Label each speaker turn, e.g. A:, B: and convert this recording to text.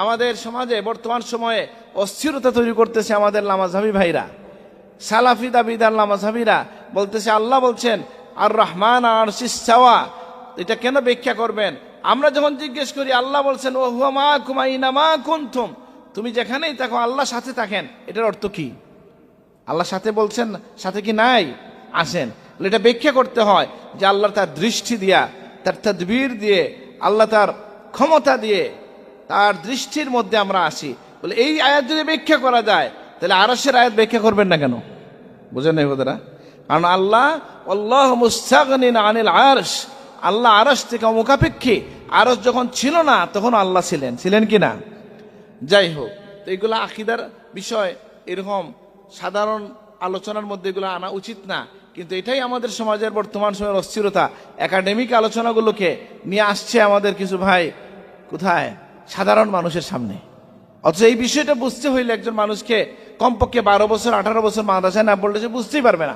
A: আমাদের সমাজে বর্তমান সময়ে অস্থিরতা তৈরি করতেছে আমাদের লামাযহাবী ভাইরা, সালাফি দাবিদার লামাযহাবীরা বলতেছে আল্লাহ বলছেন আর রহমান আরশিস ইসতাওয়া। এটা কেন ব্যাখ্যা করবেন? আমরা যখন জিজ্ঞেস করি আল্লাহ বলছেন ও হুয়া মাআকুম আইনামা কুনতুম, তুমি যেখানেই থাকো আল্লাহ সাথে থাকেন, এটার অর্থ কি? আল্লাহ সাথে বলছেন, সাথে কি নাই? আসেন এটা ব্যাখ্যা করতে হয় যে আল্লাহ তার দৃষ্টি দিয়া, তার তাদবীর দিয়ে, আল্লাহ তার ক্ষমতা দিয়ে, তার দৃষ্টির মধ্যে আমরা আসি। বলে এই আয়াত যদি ব্যাখ্যা করা যায় তাহলে আরশের আয়াত ব্যাখ্যা করবেন না কেন? বুঝেন নাই বোধরা? কারণ আল্লাহ আল্লাহু মুস্তাগনিন আনিল আরশ, আল্লাহ আরশ থেকে মুখাপেক্ষী। আরশ যখন ছিল না তখন আল্লাহ ছিলেন কি না? যাই হোক, তো এগুলো আকীদার বিষয়, এরকম সাধারণ আলোচনার মধ্যে এগুলো আনা উচিত না। কিন্তু এটাই আমাদের সমাজের বর্তমান সময়ের অস্থিরতা। একাডেমিক আলোচনাগুলোকে নিয়ে আসছে আমাদের কিছু ভাই কোথায়? সাধারণ মানুষের সামনে। অথচ এই বিষয়টা বুঝতে হইলে একজন মানুষকে কমপক্ষে 12 বছর 18 বছর মাদ্রাসায় না পড়লে সে বুঝতেই পারবে না।